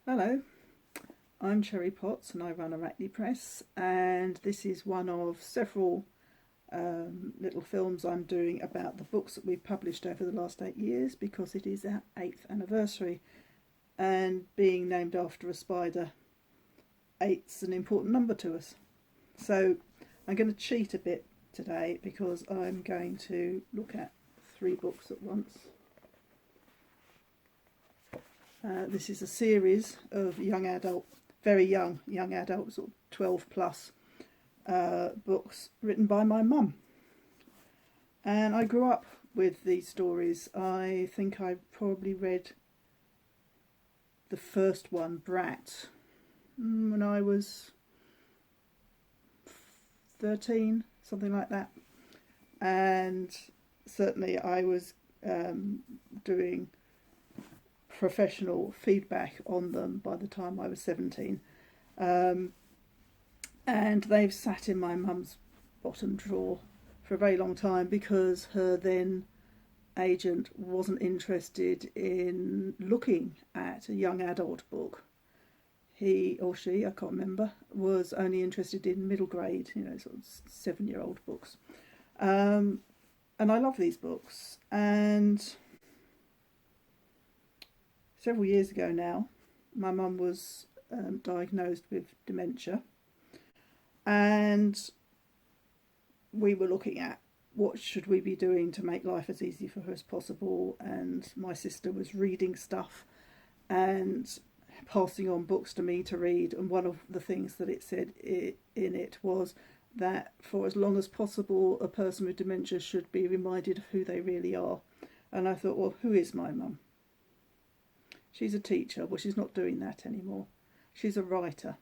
Hello, I'm Cherry Potts and I run Arachne Press, and this is one of several little films I'm doing about the books that we've published over the last 8 years, because it is our 8th anniversary, and being named after a spider, eight's an important number to us. So I'm going to cheat a bit today because I'm going to look at 3 books at once. This is a series of young adult, very young adult, sort of 12 plus books written by my mum. And I grew up with these stories. I think I probably read the first one, Brat, when I was 13, something like that. And certainly I was doing professional feedback on them by the time I was 17. And they've sat in my mum's bottom drawer for a very long time because her then agent wasn't interested in looking at a young adult book. He or she, I can't remember, was only interested in middle grade, sort of 7-year-old books. And I love these books. And several years ago now, my mum was diagnosed with dementia, and we were looking at what should we be doing to make life as easy for her as possible. And my sister was reading stuff and passing on books to me to read, and one of the things that it said in it was that for as long as possible a person with dementia should be reminded of who they really are. And I thought, well, who is my mum? She's a teacher. Well, she's not doing that anymore. She's a writer.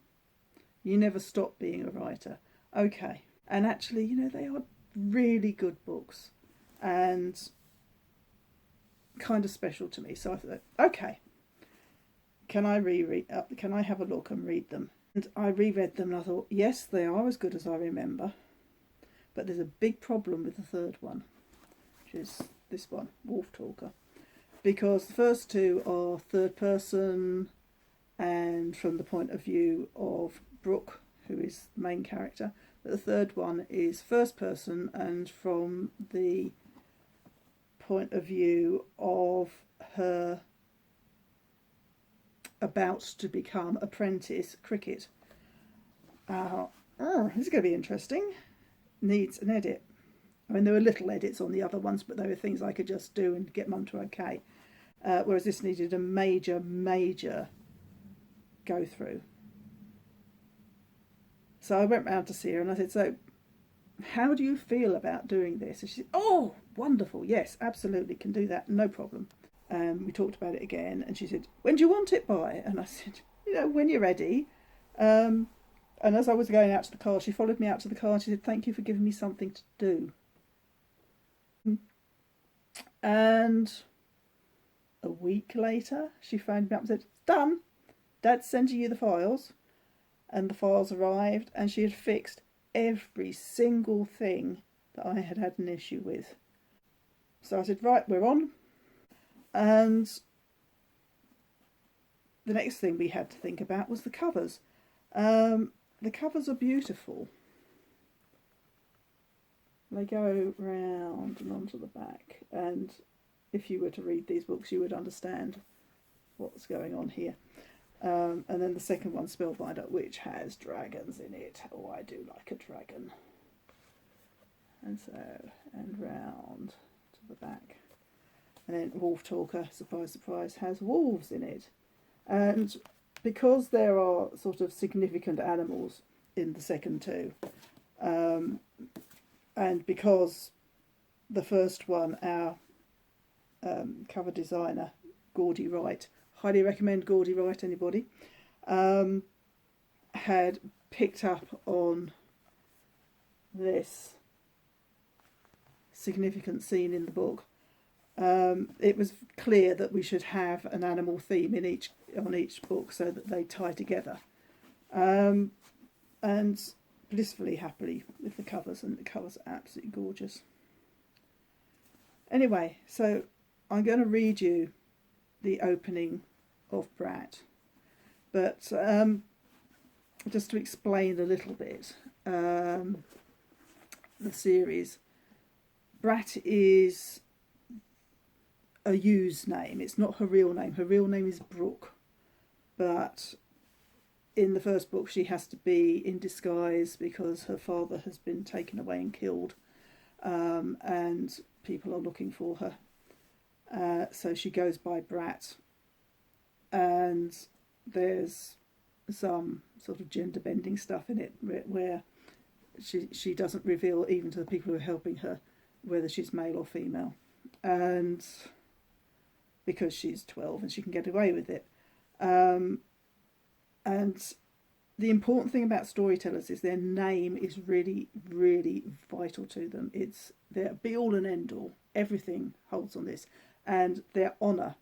You never stop being a writer. Okay. And actually, they are really good books and kind of special to me. So I thought, okay, can I have a look and read them? And I reread them and I thought, yes, they are as good as I remember. But there's a big problem with the third one, which is this one, Wolf Talker. Because the first two are third person and from the point of view of Brooke, who is the main character. But the third one is first person and from the point of view of her about to become apprentice cricket. This is going to be interesting. Needs an edit. I mean, there were little edits on the other ones, but there were things I could just do and get mum to okay. Whereas this needed a major go through. So I went round to see her and I said, so how do you feel about doing this? And she said, oh, wonderful. Yes, absolutely, can do that. No problem. We talked about it again and she said, when do you want it by? And I said, when you're ready. And as I was going out to the car, she followed me out to the car and she said, thank you for giving me something to do. And a week later, she phoned me up and said, it's done. Dad's sending you the files. And the files arrived and she had fixed every single thing that I had had an issue with. So I said, right, we're on. And the next thing we had to think about was the covers. The covers are beautiful. They go round and onto the back, and if you were to read these books you would understand what's going on here. And then the second one, Spellbinder, which has dragons in it. Oh, I do like a dragon. And round to the back. And then Wolf Talker, surprise, surprise, has wolves in it. And because there are sort of significant animals in the second two, and because the first one, our cover designer, Gordie Wright, highly recommend Gordie Wright, anybody, had picked up on this significant scene in the book, it was clear that we should have an animal theme on each book so that they tie together. And blissfully happily with the covers, and the covers are absolutely gorgeous. Anyway, so I'm going to read you the opening of Brat. But just to explain a little bit, the series, Brat is a used name. It's not her real name. Her real name is Brooke. But in the first book, she has to be in disguise because her father has been taken away and killed, and people are looking for her. So she goes by Brat, and there's some sort of gender bending stuff in it where she doesn't reveal even to the people who are helping her whether she's male or female, and because she's 12 and she can get away with it. And the important thing about storytellers is their name is really, really vital to them. It's their be all and end all. Everything holds on this. And their honour.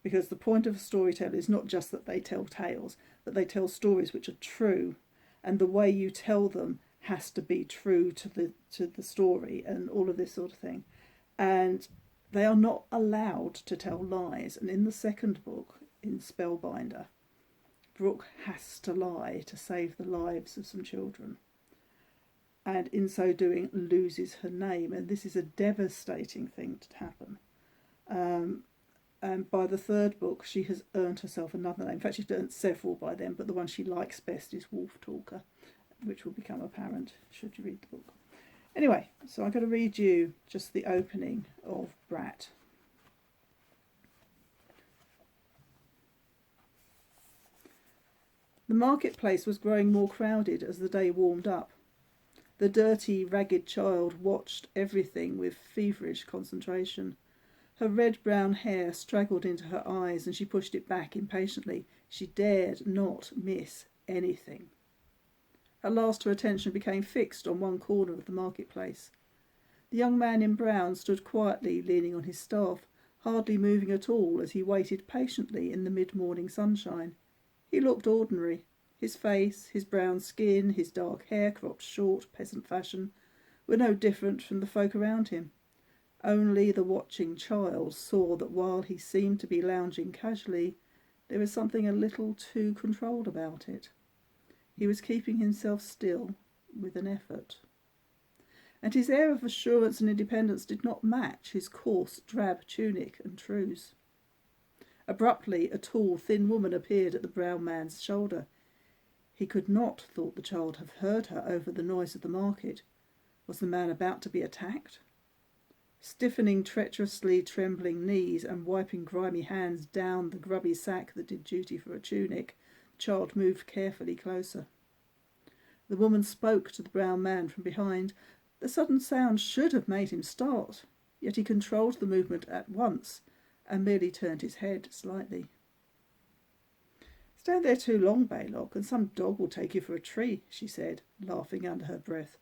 Because the point of a storyteller is not just that they tell tales, but they tell stories which are true. And the way you tell them has to be true to the story and all of this sort of thing. And they are not allowed to tell lies. And in the second book, in Spellbinder, Brooke has to lie to save the lives of some children, and in so doing loses her name, and this is a devastating thing to happen. And by the third book she has earned herself another name. In fact, she's earned several by then, but the one she likes best is Wolf Talker, which will become apparent should you read the book. Anyway, so I'm going to read you just the opening of Brat. The marketplace was growing more crowded as the day warmed up. The dirty, ragged child watched everything with feverish concentration. Her red-brown hair straggled into her eyes and she pushed it back impatiently. She dared not miss anything. At last her attention became fixed on one corner of the marketplace. The young man in brown stood quietly leaning on his staff, hardly moving at all as he waited patiently in the mid-morning sunshine. He looked ordinary. His face, his brown skin, his dark hair cropped short, peasant fashion, were no different from the folk around him. Only the watching child saw that while he seemed to be lounging casually, there was something a little too controlled about it. He was keeping himself still with an effort. And his air of assurance and independence did not match his coarse, drab tunic and trews. Abruptly, a tall, thin woman appeared at the brown man's shoulder. He could not, thought the child, have heard her over the noise of the market. Was the man about to be attacked? Stiffening treacherously trembling knees and wiping grimy hands down the grubby sack that did duty for a tunic, the child moved carefully closer. The woman spoke to the brown man from behind. The sudden sound should have made him start, yet he controlled the movement at once and merely turned his head slightly. "Stand there too long, Baylock, and some dog will take you for a tree," she said, laughing under her breath.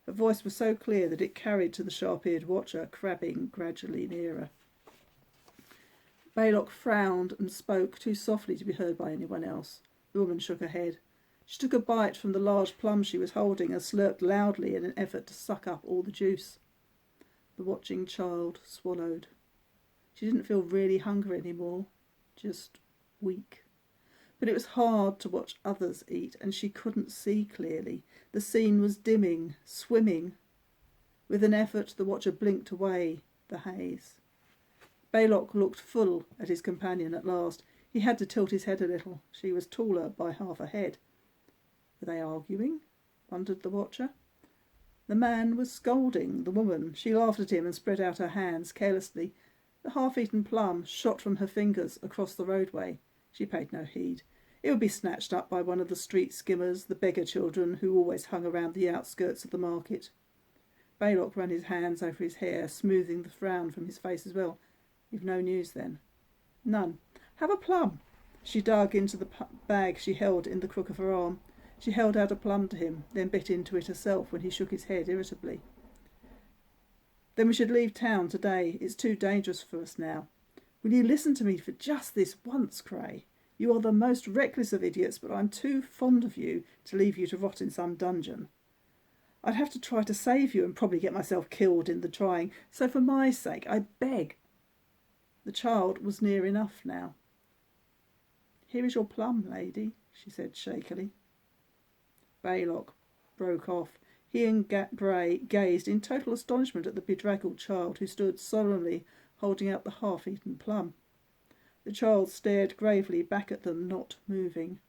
Her voice was so clear that it carried to the sharp-eared watcher, crabbing gradually nearer. Baylock frowned and spoke too softly to be heard by anyone else. The woman shook her head. She took a bite from the large plum she was holding and slurped loudly in an effort to suck up all the juice. The watching child swallowed. She didn't feel really hungry anymore, just weak. But it was hard to watch others eat, and she couldn't see clearly. The scene was dimming, swimming. With an effort, the watcher blinked away the haze. Baylock looked full at his companion at last. He had to tilt his head a little. She was taller by half a head. Were they arguing? Wondered the watcher. The man was scolding the woman. She laughed at him and spread out her hands carelessly. The half-eaten plum shot from her fingers across the roadway. She paid no heed. It would be snatched up by one of the street skimmers, the beggar children who always hung around the outskirts of the market. Baylock ran his hands over his hair, smoothing the frown from his face as well. "You've no news, then?" "None." "Have a plum." She dug into the bag she held in the crook of her arm. She held out a plum to him, then bit into it herself when he shook his head irritably. "Then we should leave town today. It's too dangerous for us now. Will you listen to me for just this once, Cray? You are the most reckless of idiots, but I'm too fond of you to leave you to rot in some dungeon. I'd have to try to save you and probably get myself killed in the trying, so for my sake, I beg." The child was near enough now. "Here is your plum, lady," she said shakily. Baylock broke off. He and Bray gazed in total astonishment at the bedraggled child, who stood solemnly holding out the half-eaten plum. The child stared gravely back at them, not moving.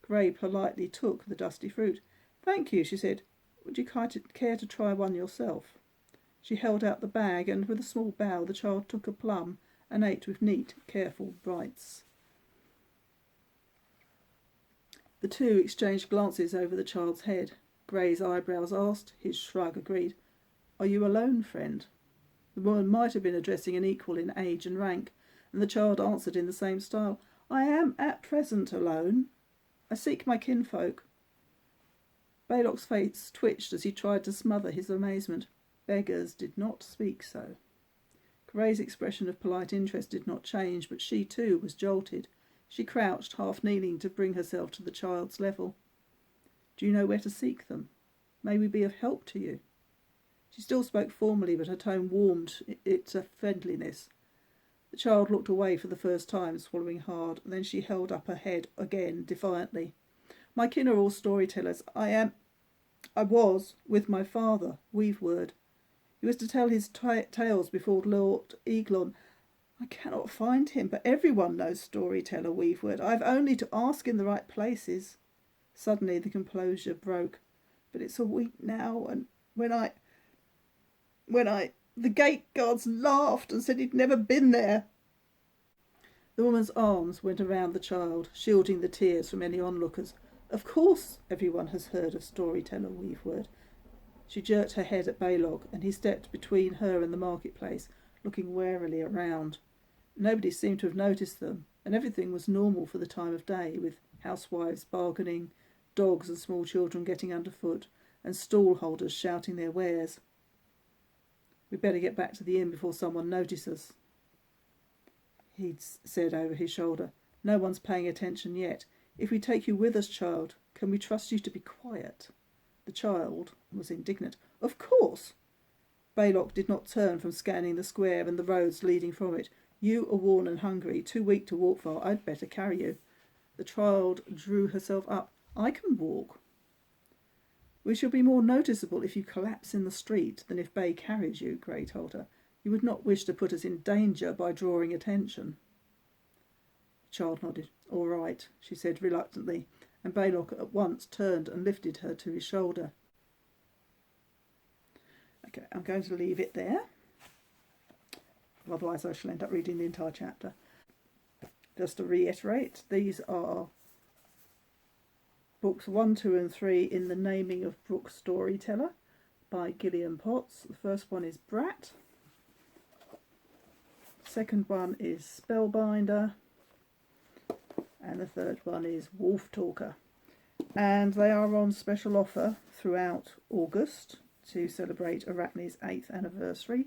Gray politely took the dusty fruit. "Thank you," she said. "Would you care to try one yourself?" She held out the bag, and with a small bow the child took a plum and ate with neat, careful bites. The two exchanged glances over the child's head. Gray's eyebrows asked, his shrug agreed. "Are you alone, friend?" The woman might have been addressing an equal in age and rank, and the child answered in the same style. "I am at present alone. I seek my kinfolk." Baylock's face twitched as he tried to smother his amazement. Beggars did not speak so. Gray's expression of polite interest did not change, but she too was jolted. She crouched, half kneeling, to bring herself to the child's level. "Do you know where to seek them? May we be of help to you?" She still spoke formally, but her tone warmed its friendliness. The child looked away for the first time, swallowing hard, and then she held up her head again defiantly. "My kin are all storytellers. I was with my father, Weaveword. He was to tell his tales before Lord Eglon. I cannot find him, but everyone knows Storyteller Weaveword. I have only to ask in the right places." Suddenly the composure broke. "But it's a week now, and when I the gate guards laughed and said he'd never been there." The woman's arms went around the child, shielding the tears from any onlookers. "Of course everyone has heard of Storyteller Weaveword." She jerked her head at Baylock, and he stepped between her and the marketplace, looking warily around. Nobody seemed to have noticed them, and everything was normal for the time of day, with housewives bargaining, dogs and small children getting underfoot, and stall holders shouting their wares. "We'd better get back to the inn before someone notices," he'd said over his shoulder. "No one's paying attention yet. If we take you with us, child, can we trust you to be quiet?" The child was indignant. "Of course." Baylock did not turn from scanning the square and the roads leading from it. "You are worn and hungry, too weak to walk far. I'd better carry you." The child drew herself up. "I can walk." "We shall be more noticeable if you collapse in the street than if Bay carries you," Gray told her. "You would not wish to put us in danger by drawing attention." The child nodded. "All right," she said reluctantly, and Baylock at once turned and lifted her to his shoulder. Okay, I'm going to leave it there. Otherwise I shall end up reading the entire chapter. Just to reiterate, these are books 1, 2 and 3 in the Naming of Brooke Storyteller by Gillian Potts. The first one is Brat. The second one is Spellbinder. And the third one is Wolf Talker. And they are on special offer throughout August to celebrate Arachne's 8th anniversary.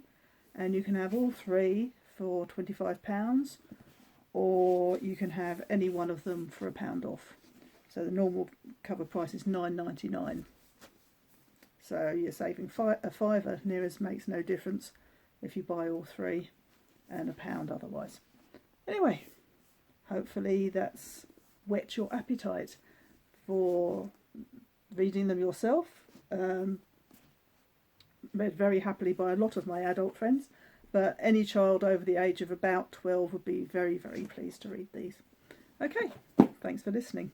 And you can have all three for £25, or you can have any one of them for £1 off. So the normal cover price is $9.99. So you're saving a fiver. Nearest makes no difference if you buy all three, and £1 otherwise. Anyway, hopefully that's whet your appetite for reading them yourself. Read very happily by a lot of my adult friends, but any child over the age of about 12 would be very, very pleased to read these. Okay, thanks for listening.